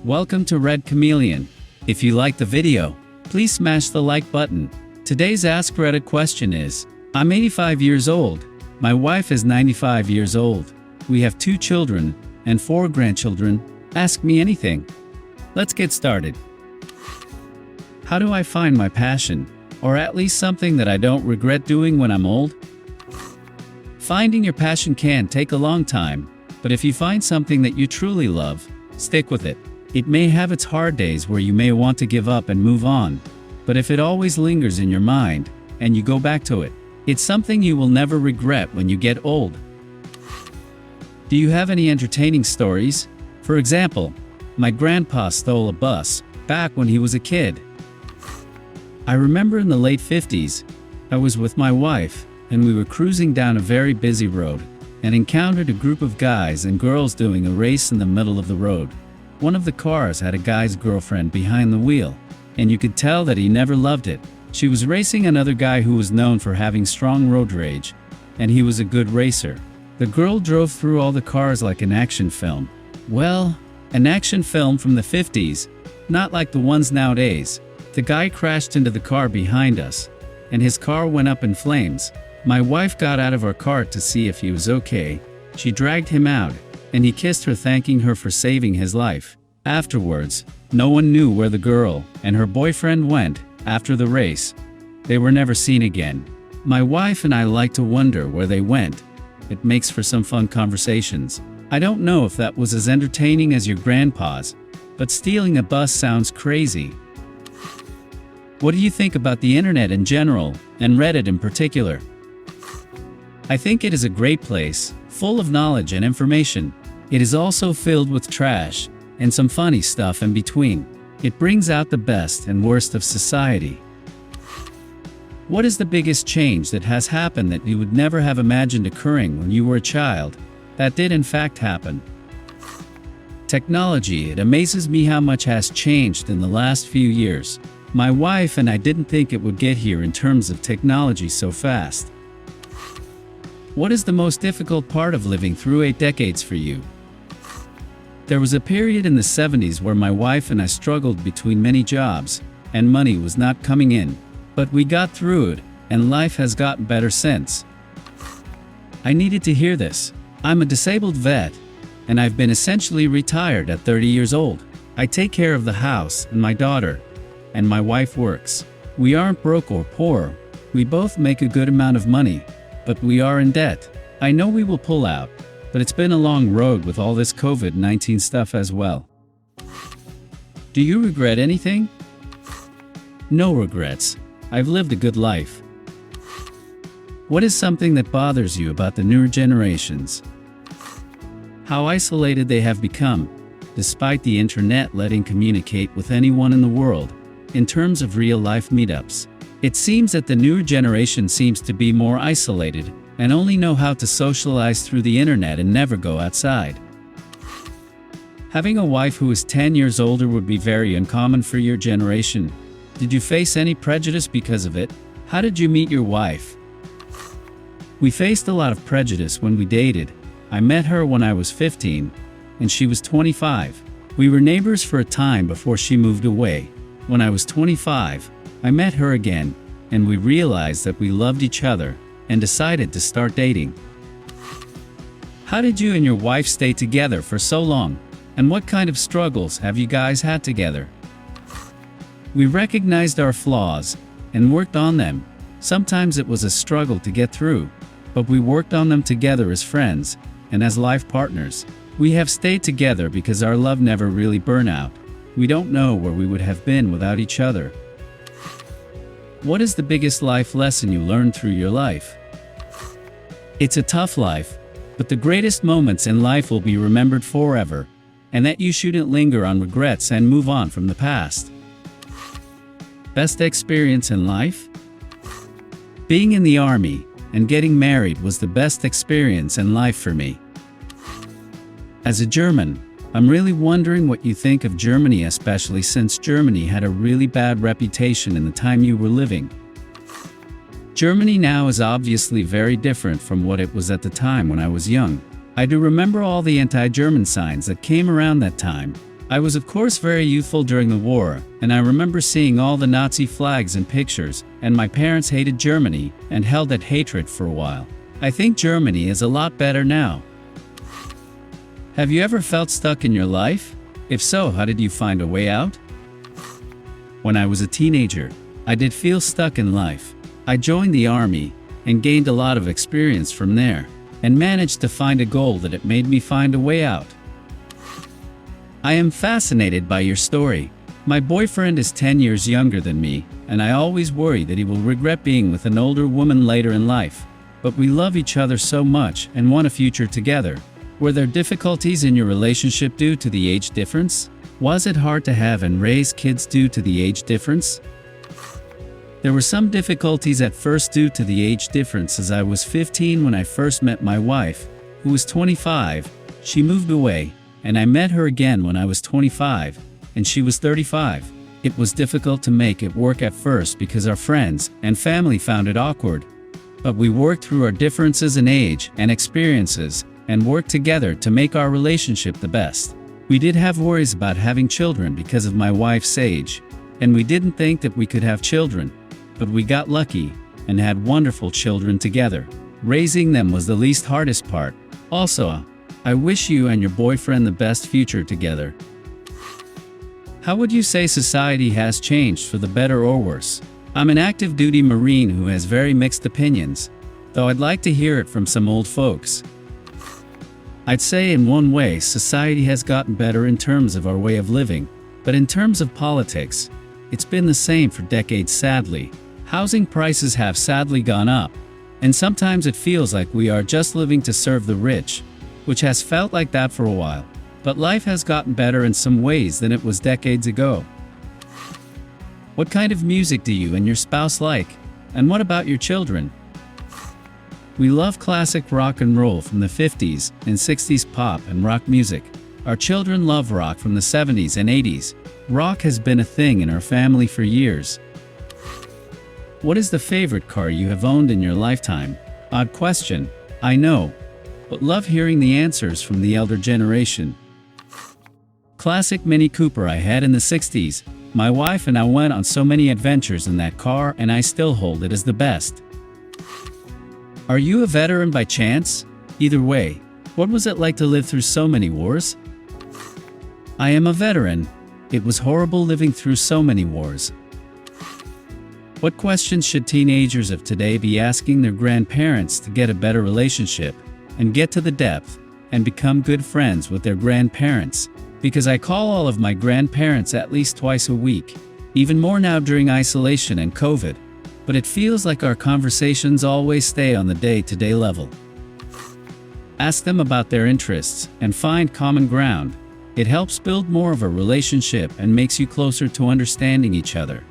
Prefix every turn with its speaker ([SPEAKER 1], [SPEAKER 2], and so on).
[SPEAKER 1] Welcome to Red Chameleon. If you like the video, please smash the like button. Today's AskReddit question is, I'm 85 years old. My wife is 95 years old. We have 2 children and 4 grandchildren. Ask me anything. Let's get started. How do I find my passion, or at least something that I don't regret doing when I'm old? Finding your passion can take a long time, but if you find something that you truly love, stick with it. It may have its hard days where you may want to give up and move on, but if it always lingers in your mind, and you go back to it, it's something you will never regret when you get old. Do you have any entertaining stories? For example, my grandpa stole a bus back when he was a kid. I remember in the late 50s, I was with my wife, and we were cruising down a very busy road, and encountered a group of guys and girls doing a race in the middle of the road. One of the cars had a guy's girlfriend behind the wheel, and you could tell that he never loved it. She was racing another guy who was known for having strong road rage, and he was a good racer. The girl drove through all the cars like an action film. Well, an action film from the 50s, not like the ones nowadays. The guy crashed into the car behind us, and his car went up in flames. My wife got out of our car to see if he was okay. She dragged him out, and he kissed her, thanking her for saving his life. Afterwards, no one knew where the girl and her boyfriend went after the race. They were never seen again. My wife and I like to wonder where they went. It makes for some fun conversations. I don't know if that was as entertaining as your grandpa's, but stealing a bus sounds crazy. What do you think about the internet in general, and Reddit in particular? I think it is a great place, full of knowledge and information. It is also filled with trash, and some funny stuff in between. It brings out the best and worst of society. What is the biggest change that has happened that you would never have imagined occurring when you were a child, that did in fact happen? Technology. It amazes me how much has changed in the last few years. My wife and I didn't think it would get here in terms of technology so fast. What is the most difficult part of living through 8 decades for you? There was a period in the 70s where my wife and I struggled between many jobs, and money was not coming in. But we got through it, and life has gotten better since. I needed to hear this. I'm a disabled vet, and I've been essentially retired at 30 years old. I take care of the house and my daughter, and my wife works. We aren't broke or poor. We both make a good amount of money, but we are in debt. I know we will pull out, but it's been a long road with all this COVID-19 stuff as well. Do you regret anything? No regrets. I've lived a good life. What is something that bothers you about the newer generations? How isolated they have become, despite the internet letting communicate with anyone in the world, in terms of real-life meetups. It seems that the newer generation seems to be more isolated, and only know how to socialize through the internet and never go outside. Having a wife who is 10 years older would be very uncommon for your generation. Did you face any prejudice because of it? How did you meet your wife? We faced a lot of prejudice when we dated. I met her when I was 15, and she was 25. We were neighbors for a time before she moved away. When I was 25, I met her again, and we realized that we loved each other, and decided to start dating. How did you and your wife stay together for so long? And what kind of struggles have you guys had together? We recognized our flaws, and worked on them. Sometimes it was a struggle to get through, but we worked on them together as friends, and as life partners. We have stayed together because our love never really burned out. We don't know where we would have been without each other. What is the biggest life lesson you learned through your life? It's a tough life, but the greatest moments in life will be remembered forever, and that you shouldn't linger on regrets and move on from the past. Best experience in life? Being in the army and getting married was the best experience in life for me. As a German, I'm really wondering what you think of Germany, especially since Germany had a really bad reputation in the time you were living. Germany now is obviously very different from what it was at the time when I was young. I do remember all the anti-German signs that came around that time, I was of course very youthful during the war, and I remember seeing all the Nazi flags and pictures, and my parents hated Germany and held that hatred for a while. I think Germany is a lot better now. Have you ever felt stuck in your life? If so, how did you find a way out? When I was a teenager, I did feel stuck in life. I joined the army and gained a lot of experience from there, and managed to find a goal that it made me find a way out. I am fascinated by your story. My boyfriend is 10 years younger than me, and I always worry that he will regret being with an older woman later in life. But we love each other so much and want a future together. Were there difficulties in your relationship due to the age difference? Was it hard to have and raise kids due to the age difference? There were some difficulties at first due to the age difference, as I was 15 when I first met my wife, who was 25. She moved away, and I met her again when I was 25, and she was 35. It was difficult to make it work at first because our friends and family found it awkward. But we worked through our differences in age and experiences, and worked together to make our relationship the best. We did have worries about having children because of my wife's age, and we didn't think that we could have children. But we got lucky and had wonderful children together. Raising them was the least hardest part. Also, I wish you and your boyfriend the best future together. How would you say society has changed for the better or worse? I'm an active duty Marine who has very mixed opinions, though I'd like to hear it from some old folks. I'd say in one way society has gotten better in terms of our way of living, but in terms of politics, it's been the same for decades sadly. Housing prices have sadly gone up, and sometimes it feels like we are just living to serve the rich, which has felt like that for a while. But life has gotten better in some ways than it was decades ago. What kind of music do you and your spouse like? And what about your children? We love classic rock and roll from the 50s and 60s, pop and rock music. Our children love rock from the 70s and 80s. Rock has been a thing in our family for years. What is the favorite car you have owned in your lifetime? Odd question, I know, but love hearing the answers from the elder generation. Classic Mini Cooper I had in the 60s. My wife and I went on so many adventures in that car, and I still hold it as the best. Are you a veteran by chance? Either way, what was it like to live through so many wars? I am a veteran. It was horrible living through so many wars. What questions should teenagers of today be asking their grandparents to get a better relationship and get to the depth and become good friends with their grandparents? Because I call all of my grandparents at least twice a week, even more now during isolation and COVID, but it feels like our conversations always stay on the day-to-day level. Ask them about their interests and find common ground. It helps build more of a relationship and makes you closer to understanding each other.